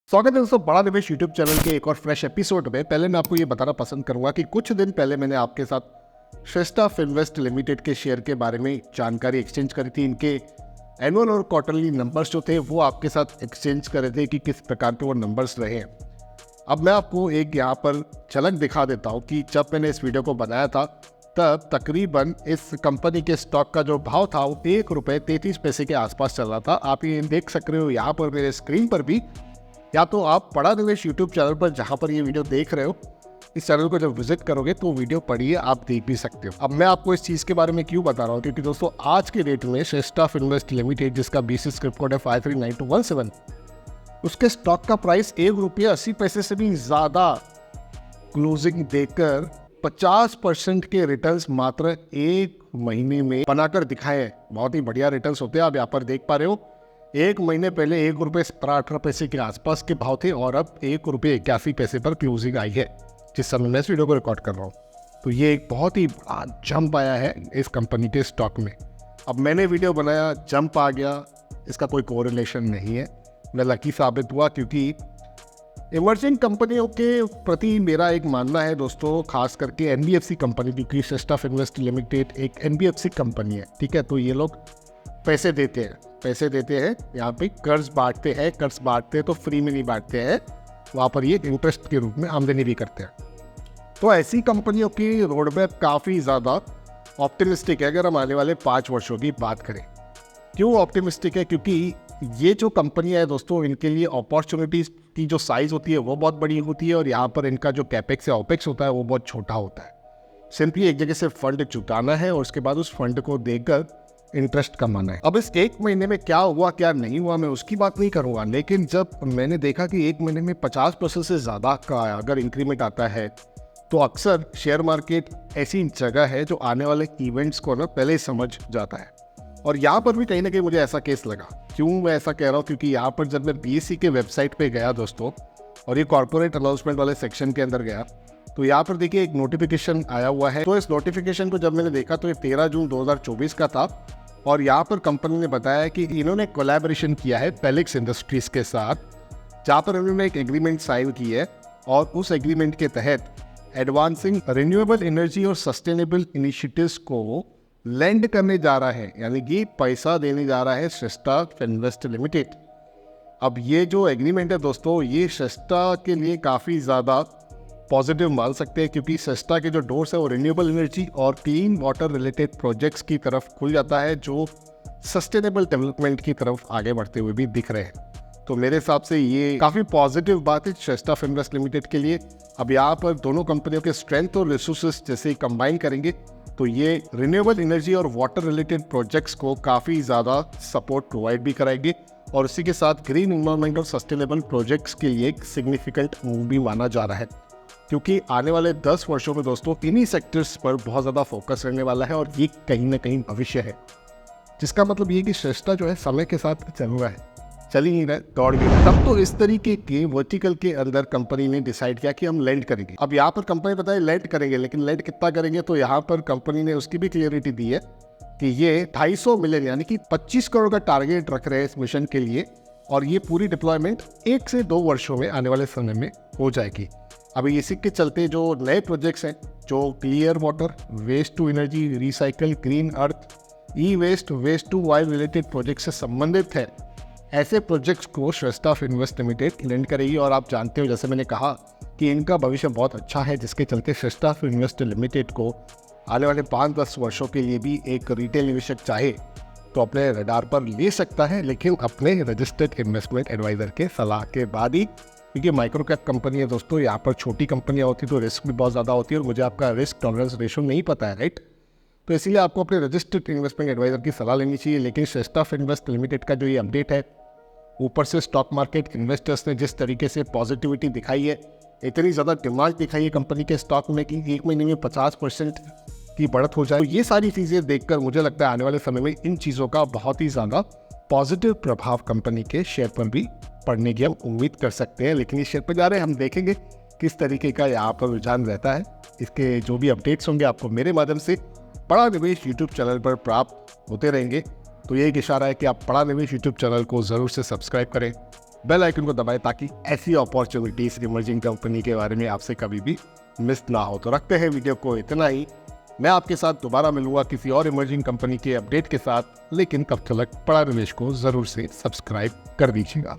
स्वागत है दोस्तों बड़ा निवेश यूट्यूब चैनल के एक और फ्रेश एपिसोड में। पहले मैं आपको ये बताना पसंद करूंगा कि कुछ दिन पहले मैंने आपके साथ श्रेष्ठा फिनवेस्ट लिमिटेड के शेयर के बारे में जानकारी एक्सचेंज करी थी। इनके एनुअल और क्वार्टरली नंबर्स जो थे वो आपके साथ एक्सचेंज कर रहे थे कि किस प्रकार के वो नंबर्स रहे हैं। अब मैं आपको एक यहाँ पर झलक दिखा देता हूँ कि जब मैंने इस वीडियो को बनाया था तब तकरीबन इस कंपनी के स्टॉक का जो भाव था वो ₹1.33 के आसपास चल रहा था। आप ये देख सक रहे हो यहाँ पर मेरे स्क्रीन पर भी, या तो आप बड़ा निवेश यूट्यूब चैनल पर जहाँ पर ये वीडियो देख रहे हो, इस चैनल को जब विजिट करोगे तो वीडियो पढ़िए, आप देख भी सकते हो। अब मैं आपको इस चीज़ के बारे में क्यों बता रहा हूँ, क्योंकि दोस्तों आज के डेट में श्रेष्ठा फिनवेस्ट लिमिटेड, जिसका BC स्क्रिप्ट कोड है 539217, उसके स्टॉक का प्राइस ₹1.80 से भी ज़्यादा क्लोजिंग देकर 50% के रिटर्न्स मात्र एक महीने में बनाकर दिखाए हैं। बहुत ही बढ़िया रिटर्न्स होते हैं। आप यहाँ पर देख पा रहे हो, एक महीने पहले ₹1.17-18 के आसपास के भाव थे और अब ₹1.81 पर क्लोजिंग आई है जिस समय मैं इस वीडियो को रिकॉर्ड कर रहा हूँ। तो ये एक बहुत ही बड़ा जंप आया है इस कंपनी के स्टॉक में। अब मैंने वीडियो बनाया, जंप आ गया, इसका कोई कोरिलेशन नहीं है। मैं लकी साबित हुआ क्योंकि इमर्जिंग कंपनियों के प्रति मेरा एक मानना है दोस्तों, खास करके NBFC कंपनी, क्योंकि श्रेष्ठा फिनवेस्ट लिमिटेड एक NBFC कंपनी है, ठीक है। तो ये लोग पैसे देते हैं, यहाँ पे कर्ज बांटते हैं तो फ्री में नहीं बांटते हैं, वहाँ पर ये इंटरेस्ट के रूप में आमदनी भी करते हैं। तो ऐसी कंपनियों की रोडमैप काफ़ी ज़्यादा ऑप्टिमिस्टिक है अगर हम आने वाले 5 वर्षों की बात करें। क्यों ऑप्टिमिस्टिक है? क्योंकि ये जो कंपनियाँ है दोस्तों, इनके लिए अपॉर्चुनिटीज़ की जो साइज़ होती है वो बहुत बड़ी होती है और यहाँ पर इनका जो कैपेक्स या ओपेक्स होता है वो बहुत छोटा होता है। सिंपली एक जगह से फंड जुटाना है और उसके बाद उस फंड को देकर इंटरेस्ट कमाना है। अब इस एक महीने में क्या हुआ क्या नहीं हुआ मैं उसकी बात नहीं करूंगा, लेकिन जब मैंने देखा कि एक महीने में 50% से ज़्यादा का अगर इंक्रीमेंट आता है तो अक्सर शेयर मार्केट ऐसी जगह है जो आने वाले इवेंट्स को ना पहले ही समझ जाता है। और यहाँ पर भी कहीं ना कहीं मुझे ऐसा केस लगा। क्यों मैं ऐसा कह रहा हूँ? क्योंकि यहाँ पर जब मैं BSE के वेबसाइट पे गया दोस्तों और ये कॉर्पोरेट अनाउंसमेंट वाले सेक्शन के अंदर गया, तो यहाँ पर देखिए एक नोटिफिकेशन आया हुआ है। तो इस नोटिफिकेशन को जब मैंने देखा तो ये 13 जून 2024 का था और यहाँ पर कंपनी ने बताया कि इन्होंने कोलैबोरेशन किया है पेलिक्स इंडस्ट्रीज के साथ, जहाँ पर इन्होंने एक एग्रीमेंट साइन की है और उस एग्रीमेंट के तहत एडवांसिंग रिन्यूएबल एनर्जी और सस्टेनेबल इनिशिएटिव्स को लैंड करने जा रहा है, यानी कि पैसा देने जा रहा है श्रेष्ठा फिनवेस्ट लिमिटेड। अब ये जो एग्रीमेंट है दोस्तों, ये श्रेष्ठा के लिए काफ़ी ज़्यादा पॉजिटिव मान सकते हैं, क्योंकि श्रेष्ठा के जो डोर्स है वो रिन्यूएबल एनर्जी और क्लीन वाटर रिलेटेड प्रोजेक्ट्स की तरफ खुल जाता है, जो सस्टेनेबल डेवलपमेंट की तरफ आगे बढ़ते हुए भी दिख रहे हैं। तो मेरे हिसाब से ये काफ़ी पॉजिटिव बात है श्रेष्ठा फिनवेस्ट लिमिटेड के लिए। अब यहाँ पर दोनों कंपनियों के स्ट्रेंथ और रिसोर्सेज जैसे कंबाइन करेंगे तो ये रिन्यूएबल एनर्जी और वाटर रिलेटेड प्रोजेक्ट्स को काफ़ी ज़्यादा सपोर्ट प्रोवाइड भी कराएंगे और इसी के साथ ग्रीन इन्वायरमेंट और सस्टेनेबल प्रोजेक्ट्स के लिए एक सिग्निफिकेंट मूव भी माना जा रहा है, क्योंकि आने वाले 10 वर्षों में दोस्तों इन्हीं सेक्टर्स पर बहुत ज़्यादा फोकस रहने वाला है और ये कहीं ना कहीं भविष्य है, जिसका मतलब ये कि श्रेष्ठा जो है समय के साथ चल रहा है, चल ही नहीं रहा है, दौड़ भी रहा है। तब तो इस तरीके के वर्टिकल के अंदर कंपनी ने डिसाइड किया कि हम लैंड करेंगे। अब यहाँ पर कंपनी बताए लैंड करेंगे, लेकिन लैंड कितना करेंगे, तो यहाँ पर कंपनी ने उसकी भी क्लियरिटी दी है कि ये 250 मिलियन यानी कि 25 करोड़ का टारगेट रख रहे हैं इस मिशन के लिए और ये पूरी डिप्लॉयमेंट 1 से 2 वर्षों में आने वाले समय में हो जाएगी। अभी इसी के चलते जो नए प्रोजेक्ट्स हैं, जो clear water, waste to energy, recycle, green earth, E waste, waste to wild related project से संबंधित है, ऐसे प्रोजेक्ट्स को श्रेष्ठा फिनवेस्ट लिमिटेड लैंड करेगी। और आप जानते हो, जैसे मैंने कहा कि इनका भविष्य बहुत अच्छा है, जिसके चलते श्रेष्ठा फिनवेस्ट लिमिटेड को आने वाले 5-10 वर्षों के लिए भी एक रिटेल निवेशक चाहे तो अपने रडार पर ले सकता है, लेकिन अपने रजिस्टर्ड इन्वेस्टमेंट एडवाइजर के सलाह के बाद ही, क्योंकि माइक्रो कैप कंपनी है दोस्तों, यहाँ पर छोटी कंपनियाँ होती तो रिस्क भी बहुत ज़्यादा होती है और मुझे आपका रिस्क टॉलरेंस रेशो नहीं पता है, राइट। तो इसीलिए आपको अपने रजिस्टर्ड इन्वेस्टमेंट एडवाइजर की सलाह लेनी चाहिए। लेकिन श्रेष्ठा फिनवेस्ट लिमिटेड का जो ये अपडेट है, ऊपर से स्टॉक मार्केट इन्वेस्टर्स ने जिस तरीके से पॉजिटिविटी दिखाई है, इतनी ज़्यादा डिमांड दिखाई है कंपनी के स्टॉक में कि एक महीने में 50% की बढ़त हो जाए, तो ये सारी चीज़ें देखकर मुझे लगता है आने वाले समय में इन चीज़ों का बहुत ही ज़्यादा पॉजिटिव प्रभाव कंपनी के शेयर पर भी पड़ने की हम उम्मीद कर सकते हैं। लेकिन ये शेयर पर जा रहे हैं, हम देखेंगे किस तरीके का यहाँ पर रुझान रहता है। इसके जो भी अपडेट्स होंगे आपको मेरे माध्यम से बड़ा निवेश यूट्यूब चैनल पर प्राप्त होते रहेंगे। तो ये एक इशारा है कि आप बड़ा निवेश यूट्यूब चैनल को ज़रूर से सब्सक्राइब करें बेल आइकन को दबाएं ताकि ऐसी अपॉर्चुनिटीज इमर्जिंग कंपनी के बारे में आपसे कभी भी मिस ना हो। तो रखते हैं वीडियो को इतना ही। मैं आपके साथ दोबारा मिलूंगा किसी और इमर्जिंग कंपनी के अपडेट के साथ, लेकिन तब तक पड़ा निवेश को जरूर से सब्सक्राइब कर दीजिएगा।